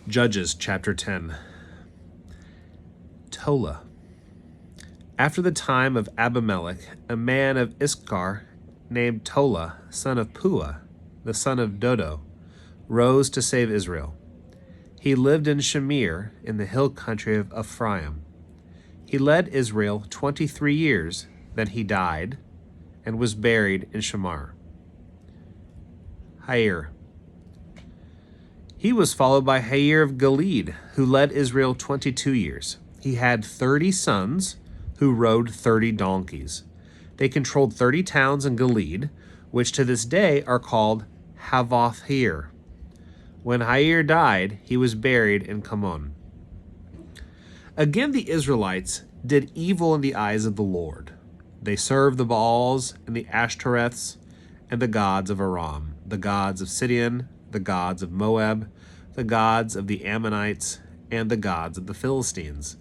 Judges chapter 10. Tola. After the time of Abimelech, a man of Iscar named Tola, son of Pua, the son of Dodo, rose to save Israel. He lived in Shamir in the hill country of Ephraim. He led Israel 23 years, then he died and was buried in Shamar. Jair. He was followed by Jair of Gilead, who led Israel 22 years. He had 30 sons who rode 30 donkeys. They controlled 30 towns in Gilead, which to this day are called Havoth-Jair. When Jair died, he was buried in Kamon. Again, the Israelites did evil in the eyes of the Lord. They served the Baals and the Ashtoreths and the gods of Aram, the gods of Sidon, the gods of Moab, the gods of the Ammonites, and the gods of the Philistines.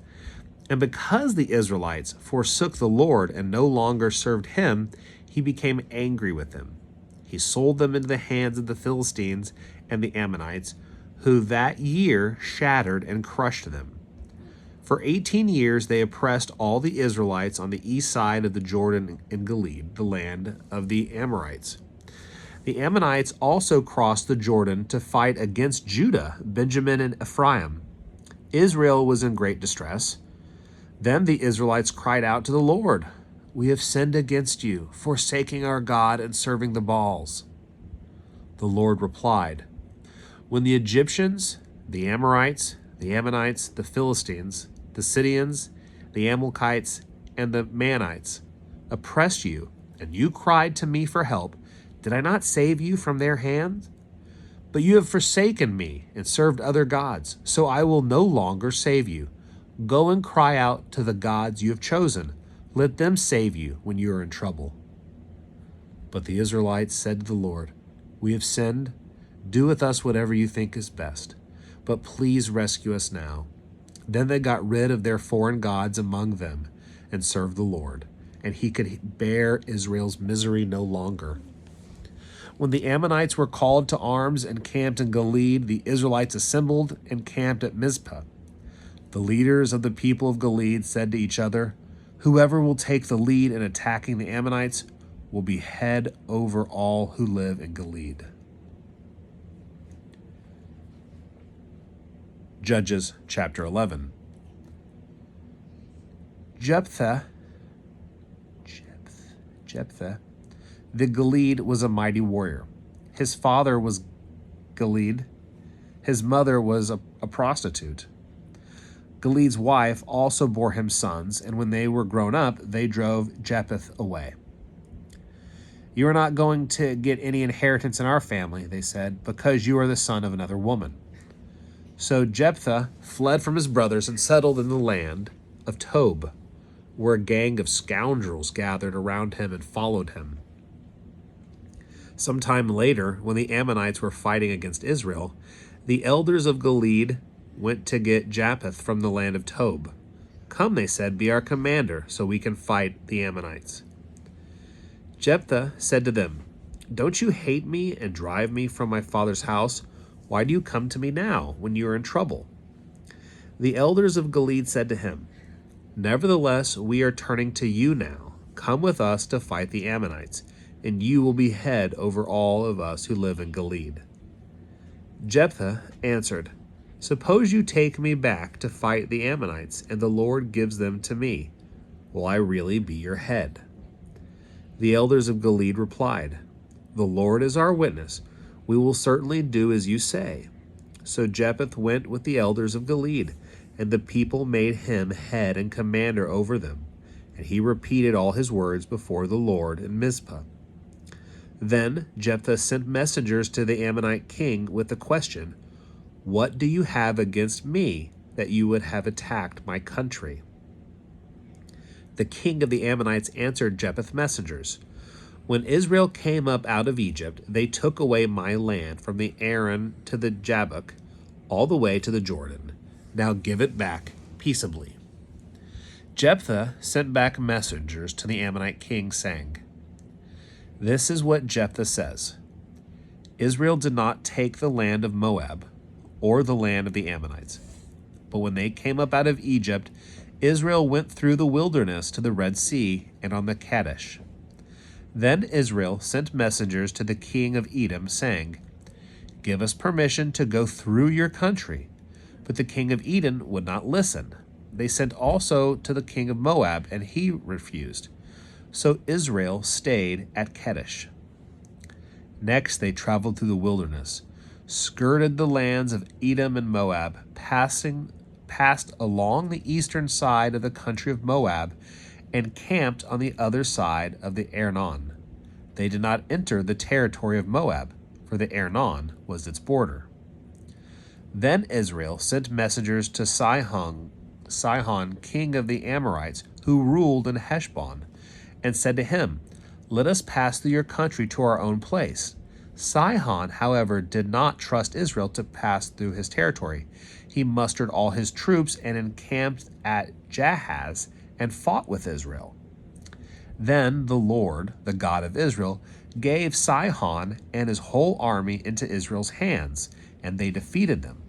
And because the Israelites forsook the Lord and no longer served him, he became angry with them. He sold them into the hands of the Philistines and the Ammonites, who that year shattered and crushed them. For 18 years they oppressed all the Israelites on the east side of the Jordan in Gilead, the land of the Amorites. The Ammonites also crossed the Jordan to fight against Judah, Benjamin, and Ephraim. Israel was in great distress. Then the Israelites cried out to the Lord, "We have sinned against you, forsaking our God and serving the Baals." The Lord replied, "When the Egyptians, the Amorites, the Ammonites, the Philistines, the Sidonians, the Amalekites, and the Manites oppressed you, and you cried to me for help, did I not save you from their hands? But you have forsaken me and served other gods, so I will no longer save you. Go and cry out to the gods you have chosen. Let them save you when you are in trouble." But the Israelites said to the Lord, "We have sinned. Do with us whatever you think is best, but please rescue us now." Then they got rid of their foreign gods among them and served the Lord, and he could bear Israel's misery no longer. When the Ammonites were called to arms and camped in Gilead, the Israelites assembled and camped at Mizpah. The leaders of the people of Gilead said to each other, "Whoever will take the lead in attacking the Ammonites will be head over all who live in Gilead." Judges chapter 11. Jephthah, the Gilead, was a mighty warrior. His father was Gilead. His mother was a prostitute. Gilead's wife also bore him sons, and when they were grown up, they drove Jephthah away. "You are not going to get any inheritance in our family," they said, "because you are the son of another woman." So Jephthah fled from his brothers and settled in the land of Tob, where a gang of scoundrels gathered around him and followed him. Sometime later, when the Ammonites were fighting against Israel, the elders of Gilead went to get Jephthah from the land of Tob. "Come," they said, "be our commander, so we can fight the Ammonites." Jephthah said to them, "Don't you hate me and drive me from my father's house? Why do you come to me now, when you are in trouble?" The elders of Gilead said to him, "Nevertheless, we are turning to you now. Come with us to fight the Ammonites, and you will be head over all of us who live in Gilead." Jephthah answered, "Suppose you take me back to fight the Ammonites, and the Lord gives them to me. Will I really be your head?" The elders of Gilead replied, "The Lord is our witness. We will certainly do as you say." So Jephthah went with the elders of Gilead, and the people made him head and commander over them, and he repeated all his words before the Lord in Mizpah. Then Jephthah sent messengers to the Ammonite king with the question, "What do you have against me that you would have attacked my country?" The king of the Ammonites answered Jephthah's messengers, "When Israel came up out of Egypt, they took away my land from the Arnon to the Jabbok, all the way to the Jordan. Now give it back peaceably." Jephthah sent back messengers to the Ammonite king, saying, "This is what Jephthah says. Israel did not take the land of Moab, or the land of the Ammonites. But when they came up out of Egypt, Israel went through the wilderness to the Red Sea and on the Kadesh. Then Israel sent messengers to the king of Edom, saying, "Give us permission to go through your country." But the king of Edom would not listen. They sent also to the king of Moab, and he refused. So Israel stayed at Kadesh. Next they traveled through the wilderness, skirted the lands of Edom and Moab, passed along the eastern side of the country of Moab, and camped on the other side of the Arnon. They did not enter the territory of Moab, for the Arnon was its border. Then Israel sent messengers to Sihon, king of the Amorites, who ruled in Heshbon, and said to him, "Let us pass through your country to our own place." Sihon, however, did not trust Israel to pass through his territory. He mustered all his troops and encamped at Jahaz and fought with Israel. Then the Lord, the God of Israel, gave Sihon and his whole army into Israel's hands, and they defeated them.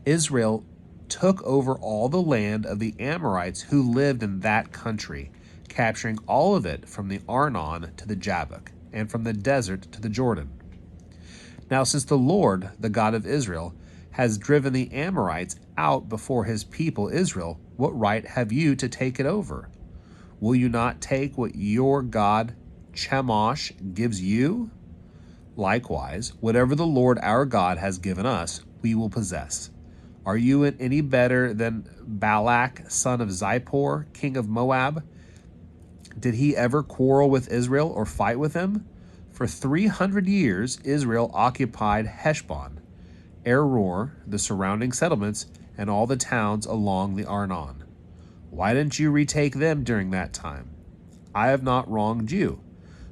Israel took over all the land of the Amorites who lived in that country, capturing all of it from the Arnon to the Jabbok, and from the desert to the Jordan. Now since the Lord, the God of Israel, has driven the Amorites out before his people Israel, what right have you to take it over? Will you not take what your God Chemosh gives you? Likewise, whatever the Lord our God has given us, we will possess. Are you any better than Balak, son of Zippor, king of Moab? Did he ever quarrel with Israel or fight with him? For 300 years Israel occupied Heshbon, Aroer, the surrounding settlements, and all the towns along the Arnon. Why didn't you retake them during that time? I have not wronged you,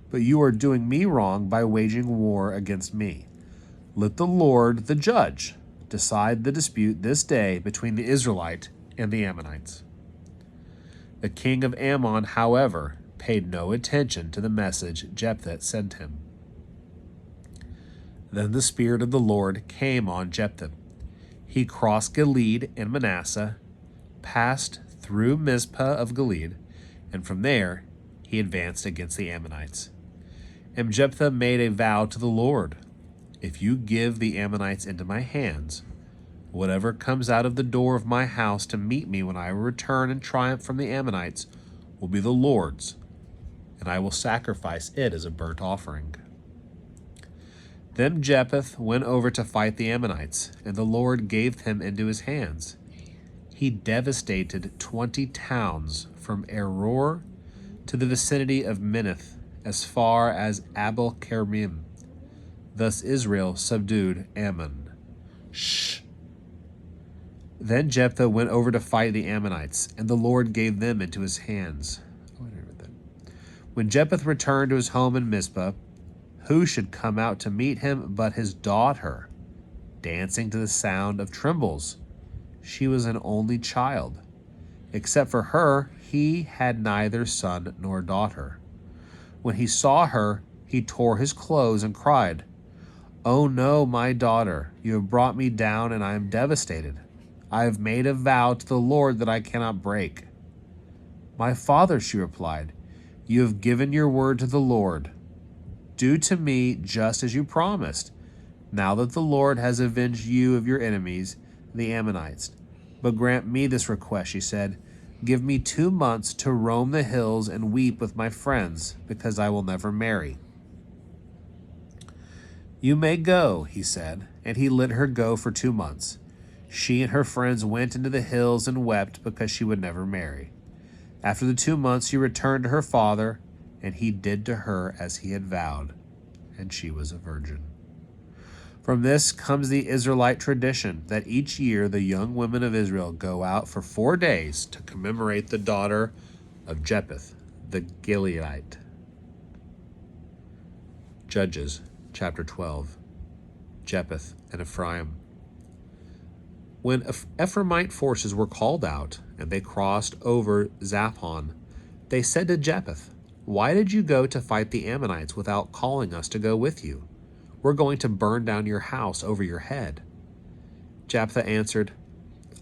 but you are doing me wrong by waging war against me. Let the Lord, the judge, decide the dispute this day between the Israelite and the Ammonites. The king of Ammon, however, paid no attention to the message Jephthah sent him. Then the Spirit of the Lord came on Jephthah. He crossed Gilead and Manasseh, passed through Mizpah of Gilead, and from there he advanced against the Ammonites. And Jephthah made a vow to the Lord, "If you give the Ammonites into my hands, whatever comes out of the door of my house to meet me when I return in triumph from the Ammonites will be the Lord's, and I will sacrifice it as a burnt offering." Then Jephthah went over to fight the Ammonites, and the Lord gave him into his hands. He devastated 20 towns from Aroer to the vicinity of Minnith, as far as Abel-Keramim. Thus Israel subdued Ammon. Then Jephthah went over to fight the Ammonites, and the Lord gave them into his hands. When Jephthah returned to his home in Mizpah, who should come out to meet him but his daughter, dancing to the sound of timbrels? She was an only child. Except for her, he had neither son nor daughter. When he saw her, he tore his clothes and cried, "Oh no, my daughter, you have brought me down and I am devastated. I have made a vow to the Lord that I cannot break." "My father," she replied, "you have given your word to the Lord. Do to me just as you promised, now that the Lord has avenged you of your enemies, the Ammonites. But grant me this request," she said. "Give me 2 months to roam the hills and weep with my friends, because I will never marry." "You may go," he said, and he let her go for 2 months. She and her friends went into the hills and wept because she would never marry. After the 2 months, she returned to her father, and he did to her as he had vowed, and she was a virgin. From this comes the Israelite tradition that each year the young women of Israel go out for 4 days to commemorate the daughter of Jephthah the Gileadite. Judges chapter 12. Jephthah and Ephraim. When Ephraimite forces were called out and they crossed over Zaphon, they said to Jephthah, "Why did you go to fight the Ammonites without calling us to go with you? We're going to burn down your house over your head." Jephthah answered,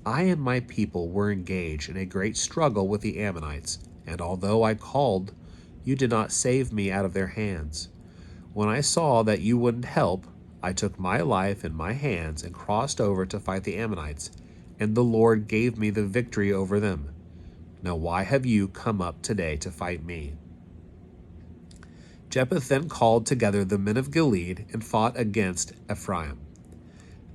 I and my people were engaged in a great struggle with the Ammonites, and although I called, you did not save me out of their hands. When I saw that you wouldn't help, I took my life in my hands and crossed over to fight the Ammonites, and the Lord gave me the victory over them. Now why have you come up today to fight me? Jephthah then called together the men of Gilead and fought against Ephraim.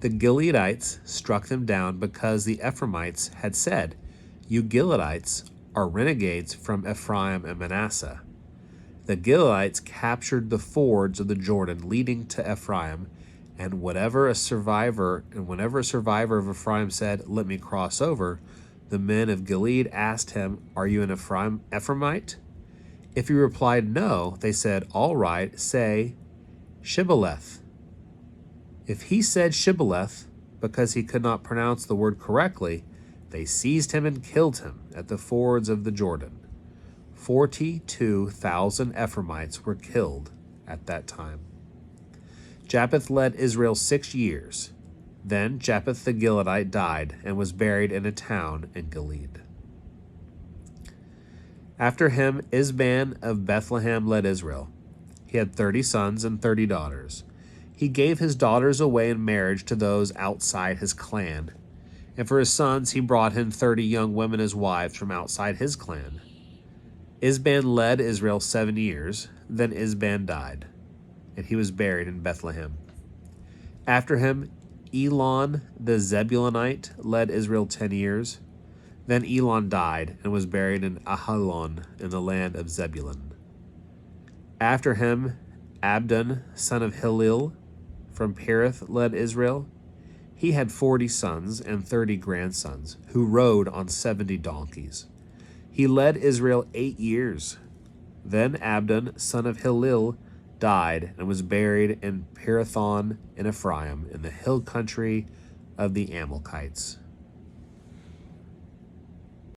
The Gileadites struck them down because the Ephraimites had said, You Gileadites are renegades from Ephraim and Manasseh. The Gileadites captured the fords of the Jordan leading to Ephraim, and whenever a survivor of Ephraim said, Let me cross over, the men of Gilead asked him, Are you an Ephraimite? If he replied no, they said, All right, say Shibboleth. If he said Shibboleth, because he could not pronounce the word correctly, they seized him and killed him at the fords of the Jordan. 42,000 Ephraimites were killed at that time. Japheth led Israel 6 years. Then Japheth the Gileadite died and was buried in a town in Gilead. After him, Isban of Bethlehem led Israel. He had 30 sons and 30 daughters. He gave his daughters away in marriage to those outside his clan, and for his sons he brought him 30 young women as wives from outside his clan. Isban led Israel 7 years. Then Isban died, and he was buried in Bethlehem. After him, Elon the Zebulunite led Israel 10 years. Then Elon died and was buried in Ajalon in the land of Zebulun. After him, Abdon, son of Hillel, from Perith led Israel. He had 40 sons and 30 grandsons, who rode on 70 donkeys. He led Israel 8 years. Then Abdon, son of Hillel, died and was buried in Pirathon in Ephraim, in the hill country of the Amalekites.